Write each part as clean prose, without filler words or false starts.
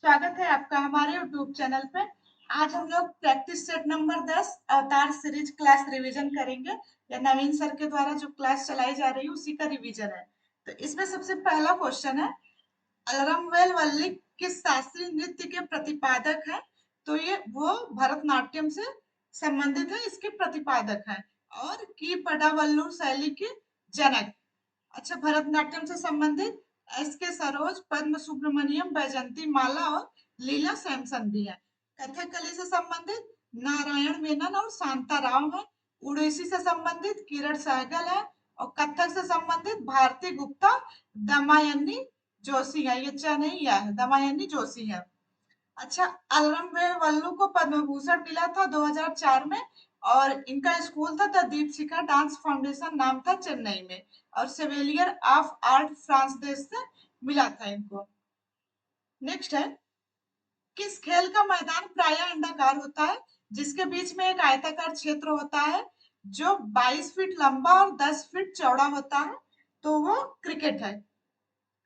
स्वागत है आपका हमारे YouTube चैनल पे। आज हम लोग प्रैक्टिस सेट नंबर 10 अवतार सीरीज क्लास रिवीजन करेंगे। या नवीन सर के द्वारा जो क्लास चलाई जा रही है उसी का रिवीजन है। तो इसमें सबसे पहला क्वेश्चन है, अलरमवेल वल्ली किस शास्त्रीय नृत्य के प्रतिपादक है? तो ये वो भरतनाट्यम से संबंधित है, इसके प्रतिपादक हैं। और की पडावल्लू शैली के जनक। अच्छा, भरतनाट्यम से संबंधित एस के सरोज, पद्म सुब्रमण्यम, बैजंती माला और लीला सैमसन भी है। कथकली से संबंधित नारायण मेनन और शांता राव है। उड़ीसी से संबंधित किरण सहगल है। और कथक से संबंधित भारती गुप्ता, दमायनी जोशी है। ये चा नहीं है, दमायनी जोशी है। अच्छा, अलरमवेल वल्लू को पद्म भूषण मिला था 2004 में। और इनका स्कूल था द दीपशिखा डांस फाउंडेशन, नाम था चेन्नई में। और सेवेलियर ऑफ आर्ट फ्रांस देश से मिला था इनको। नेक्स्ट है, किस खेल का मैदान प्राय अंडाकार होता है, जिसके बीच में एक आयताकार क्षेत्र होता है जो 22 फीट लंबा और 10 फीट चौड़ा होता है? तो वो क्रिकेट है।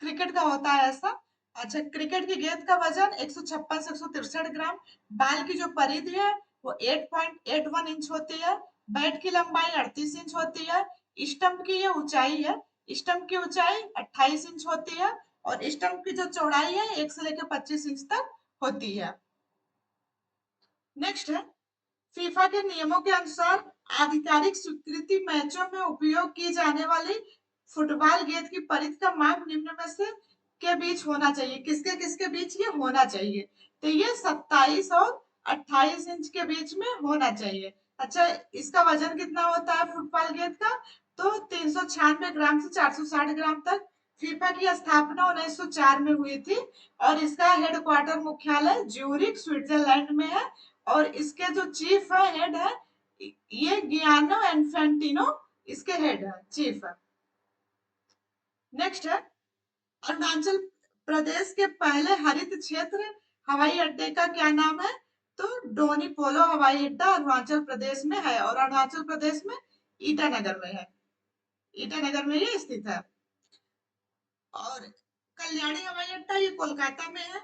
क्रिकेट का होता है ऐसा। अच्छा, क्रिकेट की गेंद का वजन 156 से 163 ग्राम। बाल की जो परिधि है वो 8.81 इंच होती है। बैट की लंबाई 38 इंच होती है। स्टंप की ये ऊंचाई है, स्टंप की ऊंचाई 28 इंच होती है। और स्टंप की जो चौड़ाई है 1 से लेकर 25 इंच तक होती है। नेक्स्ट है, फीफा के नियमों के अनुसार आधिकारिक स्वीकृति मैचों में उपयोग की जाने वाली फुटबॉल गेंद की परिधि का माप निम्न में से के बीच होना चाहिए। किसके किसके बीच ये होना चाहिए? तो ये 27 और 28 इंच के बीच में होना चाहिए। अच्छा, इसका वजन कितना होता है फुटबॉल गेंद का? तो 396 ग्राम से 460 ग्राम तक। फीफा की स्थापना 1904 में हुई थी। और इसका हेडक्वार्टर मुख्यालय ज्यूरिख स्विट्जरलैंड में है। और इसके जो चीफ है, हेड है, ये गियानो इन्फेंटिनो इसके हेड है, चीफ है। नेक्स्ट है, अरुणाचल प्रदेश के पहले हरित क्षेत्र हवाई अड्डे का क्या नाम है? तो डोनी पोलो हवाई अड्डा अरुणाचल प्रदेश में है। और अरुणाचल प्रदेश में ईटानगर में है। ईटानगर में ये स्थित है। और कल्याणी हवाई अड्डा ये कोलकाता में है।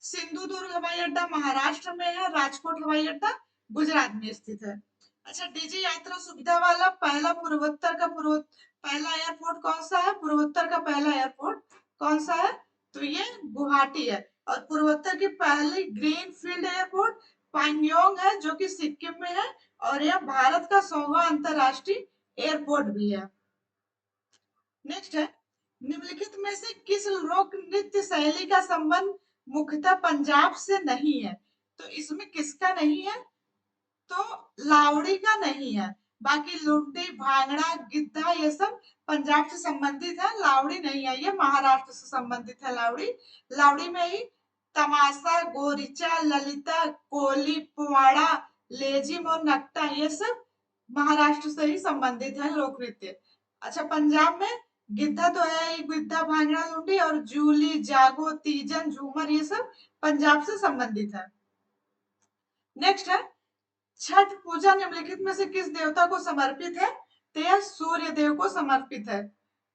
सिंधुदुर्ग हवाई अड्डा महाराष्ट्र में है। राजकोट हवाई अड्डा गुजरात में स्थित है। अच्छा, डीजी यात्रा सुविधा वाला पहला पूर्वोत्तर का पहला एयरपोर्ट कौन सा है? पूर्वोत्तर का पहला एयरपोर्ट कौन सा है? तो ये गुवाहाटी है। और पूर्वोत्तर की पहली ग्रीन फील्ड एयरपोर्ट पांगयोंग है, जो कि सिक्किम में है। और यह भारत का 100वां अंतरराष्ट्रीय एयरपोर्ट भी है। नेक्स्ट है, निम्नलिखित में से किस लोक नृत्य शैली का संबंध मुख्यतः पंजाब से नहीं है? तो इसमें किसका नहीं है? तो लावड़ी का नहीं है। बाकी लुड्डी, भांगड़ा, गिद्धा ये सब पंजाब से संबंधित है। लावड़ी नहीं है, ये महाराष्ट्र से संबंधित है लावड़ी। लावड़ी में ही तमाशा, गोरिचा, ललिता, कोली, पुवाड़ा, लेजिम और नकटा ये सब महाराष्ट्र से ही संबंधित है लोक नृत्य। अच्छा, पंजाब में गिद्धा तो है ही, गिद्धा, भांगड़ा, लुंडी। और जूली, जागो, तीजन, झूमर ये सब पंजाब से संबंधित है। नेक्स्ट है, छठ पूजा निम्नलिखित में से किस देवता को समर्पित है? तो यह सूर्य देव को समर्पित है।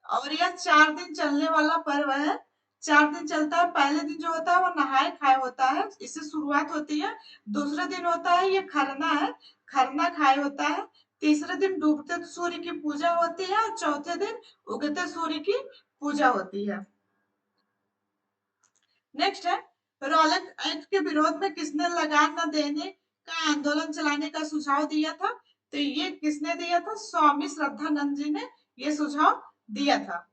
और यह 4 दिन चलने वाला पर्व है। 4 दिन चलता है। पहले दिन जो होता है वो नहाए खाए होता है, इससे शुरुआत होती है। दूसरे दिन होता है ये खरना है, खरना खाए होता है। तीसरे दिन डूबते सूर्य की पूजा होती है। और चौथे दिन उगते सूर्य की पूजा होती है। नेक्स्ट है, रॉलेट एक्ट के विरोध में किसने लगान न देने का आंदोलन चलाने का सुझाव दिया था? तो ये किसने दिया था? स्वामी श्रद्धानंद जी ने ये सुझाव दिया था।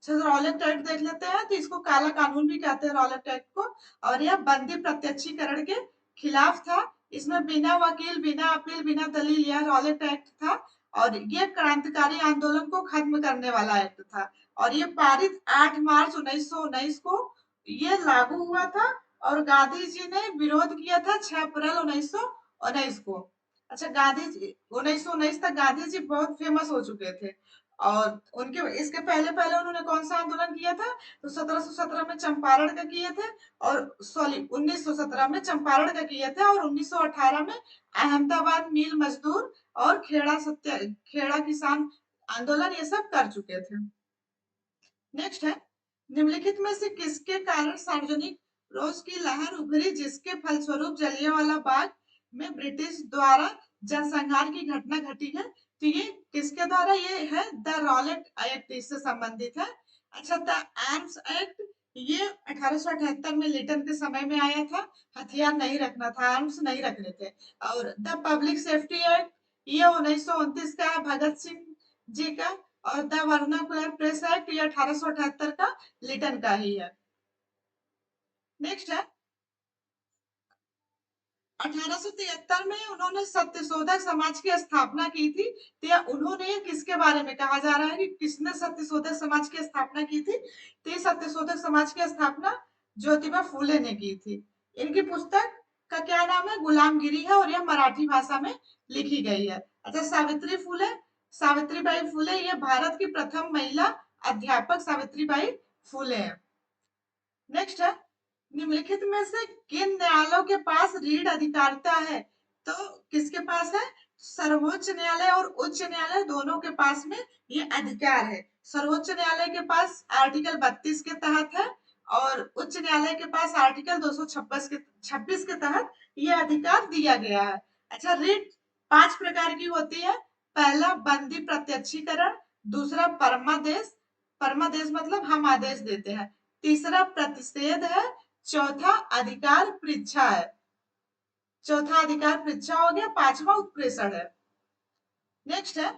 रॉलेट एक्ट देख लेते हैं। तो इसको काला कानून भी कहते हैं रॉलेट एक्ट को। और यह बंदी प्रत्यक्षीकरण के खिलाफ था। इसमें बिना वकील, बिना अपील, बिना दलील यह रॉलेट एक्ट था। और ये क्रांतिकारी आंदोलन को खत्म करने वाला एक्ट था। और ये पारित 8 मार्च 1919 को ये लागू हुआ था। और गांधी जी ने विरोध किया था 6 अप्रैल 1919 को। अच्छा, गांधी जी 1919 तक गांधी जी बहुत फेमस हो चुके थे। और उनके इसके पहले पहले उन्होंने कौन सा आंदोलन किया था? तो 1717 में चंपारण का किए थे। और सॉरी, 1917 में चंपारण का किए थे। और 1918 में अहमदाबाद मिल मजदूर और खेड़ा किसान आंदोलन ये सब कर चुके थे। नेक्स्ट है, निम्नलिखित में से किसके कारण सार्वजनिक रोष की लहर उभरी जिसके फलस्वरूप जलियांवाला बाग में ब्रिटिश द्वारा जनसंहार की घटना घटी है। तो ये किसके द्वारा ये है? द रॉलेट एक्ट इससे संबंधित है। अच्छा, द आर्म्स एक्ट ये 1878 में लिटन के समय में आया था। हथियार नहीं रखना था, आर्म्स नहीं रखने थे। और द पब्लिक सेफ्टी एक्ट ये 1929 का है, भगत सिंह जी का। और द वर्नाकुलर प्रेस एक्ट ये 1878 का लिटन का ही है। नेक्स्ट है 1873 में उन्होंने सत्यशोधक समाज की स्थापना की थी। तो यह उन्होंने ये किसके बारे में कहा जा रहा है कि किसने सत्यशोधक समाज की स्थापना की थी? तो ये सत्यशोधक समाज की स्थापना ज्योतिबा फूले ने की थी। इनकी पुस्तक का क्या नाम है? गुलामगिरी है और यह मराठी भाषा में लिखी गई है। अच्छा, सावित्रीबाई फूले ये भारत की प्रथम महिला अध्यापक सावित्रीबाई फूले है। नेक्स्ट है निम्नलिखित में से किन न्यायालयों के पास रीढ़ अधिकारिता है? तो किसके पास है? सर्वोच्च न्यायालय और उच्च न्यायालय दोनों के पास में ये अधिकार है। सर्वोच्च न्यायालय के पास आर्टिकल 32 के तहत है और उच्च न्यायालय के पास आर्टिकल 226 के तहत ये अधिकार दिया गया है। अच्छा, रीट 5 प्रकार की होती है। पहला बंदी प्रत्यक्षीकरण, दूसरा परमादेश, परमादेश मतलब हम आदेश देते हैं, तीसरा प्रतिषेध है, चौथा अधिकार परीक्षा है, चौथा अधिकार परीक्षा हो गया, पांचवा उत्प्रेषण है। नेक्स्ट है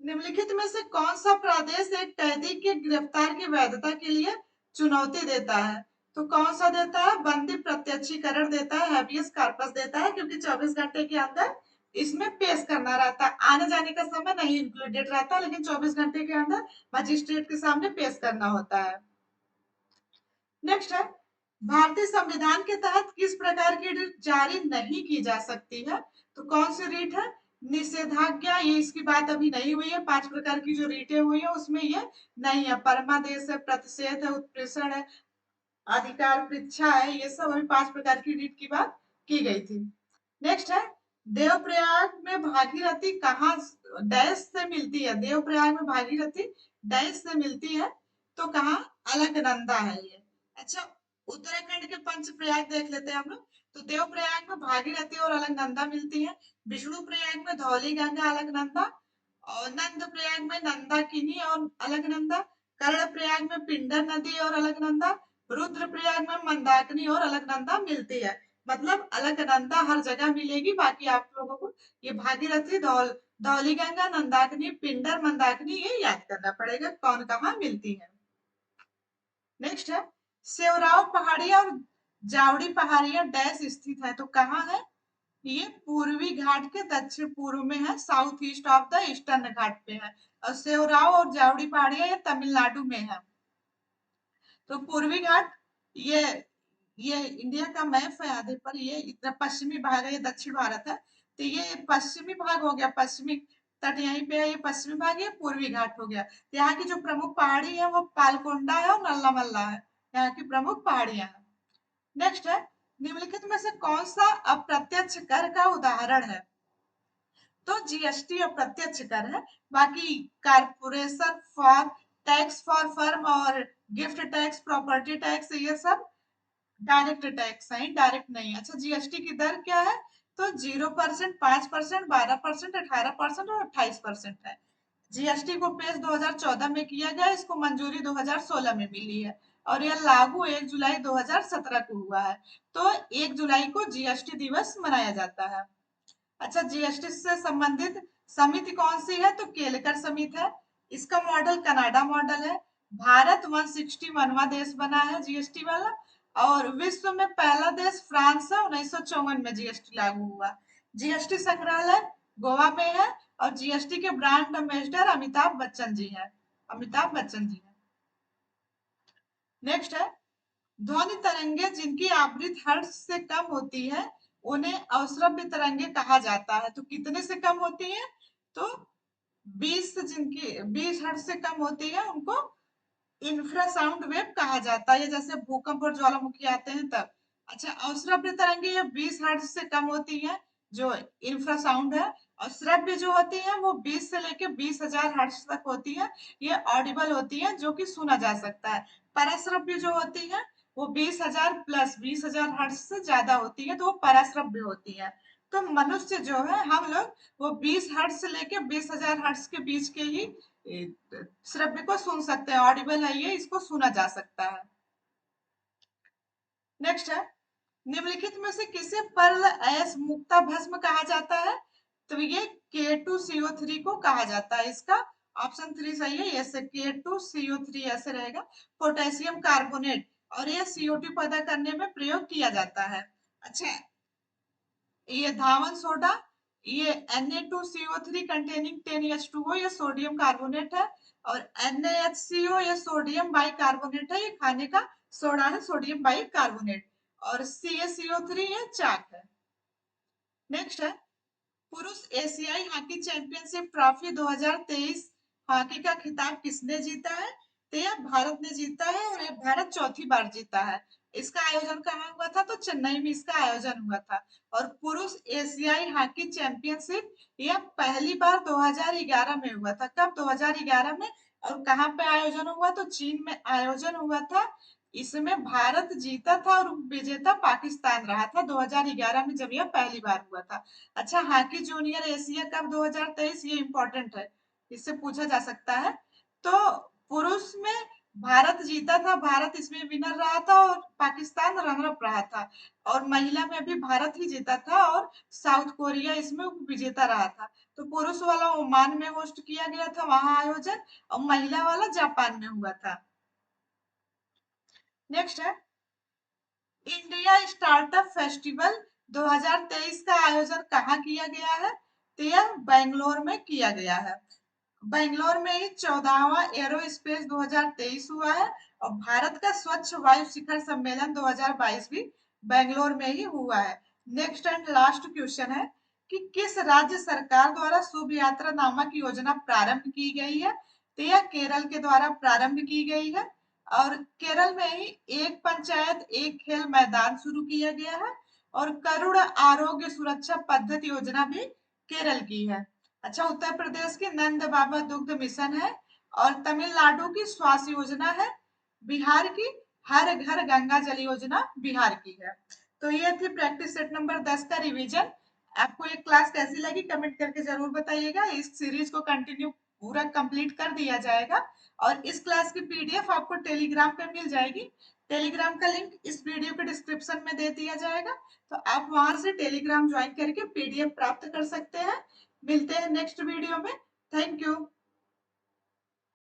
निम्नलिखित में से कौन सा प्रदेश एक कैदी के गिरफ्तार की वैधता के लिए चुनौती देता है? तो कौन सा देता है? बंदी प्रत्यक्षीकरण देता है, हैबियस कॉर्पस देता है, क्योंकि 24 घंटे के अंदर इसमें पेश करना रहता है। आने जाने का समय नहीं इंक्लूडेड रहता, लेकिन 24 घंटे के अंदर मजिस्ट्रेट के सामने पेश करना होता है। नेक्स्ट है भारतीय संविधान के तहत किस प्रकार की रीट जारी नहीं की जा सकती है? तो कौन सी रीट है? निषेधाज्ञा, ये इसकी बात अभी नहीं हुई है। 5 प्रकार की जो रीटें हुई है उसमें ये नहीं है। परमादेश है, प्रतिषेध है, उत्प्रेषण है, अधिकार परीक्षा है, ये सब अभी 5 प्रकार की रीट की बात की गई थी। नेक्स्ट है देवप्रयाग में भागीरथी कहाँ डैश से मिलती है? देवप्रयाग में भागीरथी डैश से मिलती है, तो कहाँ? अलकनंदा है ये। अच्छा, उत्तराखंड के पंचप्रयाग देख लेते हैं हम लोग। तो देवप्रयाग में भागीरथी और अलकनंदा मिलती है। विष्णु प्रयाग में धौली गंगा अलकनंदा, और नंद प्रयाग में नंदाकिनी और अलकनंदा, कर्ण प्रयाग में पिंडर नदी और अलकनंदा, रुद्र प्रयाग में मंदाकिनी और अलकनंदा मिलती है। मतलब अलकनंदा हर जगह मिलेगी, बाकी आप लोगों को ये भागीरथी धौली गंगा नंदाकिनी पिंडर मंदाकिनी ये याद करना पड़ेगा कौन कहाँ मिलती है। नेक्स्ट है सेवराव पहाड़ियां और जावड़ी पहाड़ियां डैश स्थित है? तो कहाँ है? ये पूर्वी घाट के दक्षिण पूर्व में है, south east of the Eastern Ghat पे है। और सेवराव और जावड़ी पहाड़ियां ये तमिलनाडु में है। तो पूर्वी घाट ये ये इंडिया का मैप है आधे पर, ये इतना पश्चिमी भाग है, ये दक्षिण भारत है। तो ये पश्चिमी भाग हो गया, पश्चिमी तट यहीं पे है, ये पश्चिमी भाग, ये पूर्वी घाट हो गया। तो यहाँ की जो प्रमुख पहाड़ी है वो पालकोंडा है और नल्लामल्ला है, यहाँ की प्रमुख पहाड़ियां हैं। नेक्स्ट है निम्नलिखित में से कौन सा अप्रत्यक्ष कर का उदाहरण है? तो जीएसटी अप्रत्यक्ष कर है। बाकी corporation for tax for firm और गिफ्ट टैक्स प्रॉपर्टी टैक्स ये सब डायरेक्ट टैक्स है, डायरेक्ट नहीं। अच्छा, जीएसटी की दर क्या है? तो 0%, 5%, 12%, 18% और 28% है। जीएसटी को पेश 2014 में किया गया, इसको मंजूरी 2016 में मिली है और यह लागू 1 जुलाई 2017 को हुआ है। तो 1 जुलाई को जीएसटी दिवस मनाया जाता है। अच्छा, जीएसटी से संबंधित समिति कौन सी है? तो केलकर समिति है। इसका मॉडल कनाडा मॉडल है। भारत 161वां देश बना है जीएसटी वाला, और विश्व में पहला देश फ्रांस है, 1954 में जीएसटी लागू हुआ। जीएसटी संग्रहालय गोवा में है और जीएसटी के ब्रांड एम्बेसडर अमिताभ बच्चन जी हैं, अमिताभ बच्चन जी हैं। नेक्स्ट है ध्वनि तरंगे जिनकी आवृत्ति हर्ट्ज से कम होती है उन्हें अवश्रव्य तरंगे कहा जाता है। तो कितने से कम होती है? तो 20, जिनकी 20 हर्ट्ज से कम होती है उनको इंफ्रासाउंड वेव कहा जाता है, जैसे भूकंप और ज्वालामुखी आते हैं तब। अच्छा, अवश्रव्य तरंगे ये 20 हर्ट्ज से कम होती है जो इंफ्रासाउंड है, और श्रव्य जो होती है वो 20 से लेके 20,000 हर्ट्ज तक होती है, ये ऑडिबल होती है जो कि सुना जा सकता है। परश्रव्य जो होती है वो 20,000 प्लस 20,000 हर्ट्ज से ज्यादा होती है, तो वो पराश्रव्य होती है। तो मनुष्य जो है, हम लोग वो 20 हर्ट्ज से लेके 20,000 हर्ट्ज के बीच के ही श्रव्य को सुन सकते हैं, ऑडिबल है ये, इसको सुना जा सकता है। नेक्स्ट है, निम्नलिखित में से किसे परल अयस्क मुक्ता भस्म कहा जाता है? तो ये K2CO3 को कहा जाता है। इसका ऑप्शन 3 सही है, ये K2CO3 ऐसे रहेगा। पोटेशियम कार्बोनेट, और ये CO2 पैदा करने में प्रयोग किया जाता है। अच्छा, ये धावन सोडा, ये Na2CO3 कंटेनिंग 10H2O, ये सोडियम कार्बोनेट है। और NaHCO, ये सोडियम बाइकार्बोनेट है, ये खाने का सोडा है, सोडियम बाइकार्बोनेट। और CaCO3 ये चाक है। नेक्स्ट है, पुरुष एशियाई हॉकी चैंपियनशिप ट्रॉफी 2023 हॉकी का खिताब किसने जीता है? तो यह भारत ने जीता है, और यह भारत चौथी बार जीता है। इसका आयोजन कहाँ हुआ था? तो चेन्नई में इसका आयोजन हुआ था। और पुरुष एशियाई हॉकी चैंपियनशिप यह पहली बार 2011 में हुआ था। कब? 2011 में। और कहाँ पे आयोजन हुआ? तो चीन में आयोजन हुआ था। इसमें भारत जीता था और विजेता पाकिस्तान रहा था 2011 में, जब यह पहली बार हुआ था। अच्छा, हॉकी जूनियर एशिया कप 2023, ये इंपॉर्टेंट है, इससे पूछा जा सकता है। तो पुरुष में भारत जीता था, भारत इसमें विनर रहा था, और पाकिस्तान रनर अप रहा था। और महिला में भी भारत ही जीता था, और साउथ कोरिया इसमें विजेता रहा था। तो पुरुष वाला ओमान में होस्ट किया गया था वहां आयोजन, और महिला वाला जापान में हुआ था। नेक्स्ट है, इंडिया स्टार्टअप फेस्टिवल 2023 का आयोजन कहाँ किया गया है? तो यह बेंगलोर में किया गया है। बेंगलोर में ही 14वां एरो स्पेस 2023 हुआ है। और भारत का स्वच्छ वायु शिखर सम्मेलन 2022 भी बेंगलोर में ही हुआ है। नेक्स्ट एंड लास्ट क्वेश्चन है कि किस राज्य सरकार द्वारा शुभ यात्रा नामक योजना प्रारंभ की गई है? तो यह केरल के द्वारा प्रारंभ की गई है। और केरल में ही एक पंचायत एक खेल मैदान शुरू किया गया है। और करुण आरोग्य सुरक्षा पद्धति योजना भी केरल की है। अच्छा, उत्तर प्रदेश की नंद बाबा दुग्ध मिशन है। और तमिलनाडु की श्वास योजना है। बिहार की हर घर गंगा जल योजना बिहार की है। तो ये थी प्रैक्टिस सेट नंबर 10 का रिवीजन। आपको ये क्लास कैसी लगी कमेंट करके जरूर बताइएगा। इस सीरीज को कंटिन्यू पूरा कंप्लीट कर दिया जाएगा। और इस क्लास की पीडीएफ आपको टेलीग्राम पे मिल जाएगी। टेलीग्राम का लिंक इस वीडियो के डिस्क्रिप्शन में दे दिया जाएगा, तो आप वहां से टेलीग्राम ज्वाइन करके पीडीएफ प्राप्त कर सकते हैं। मिलते हैं नेक्स्ट वीडियो में। Thank you.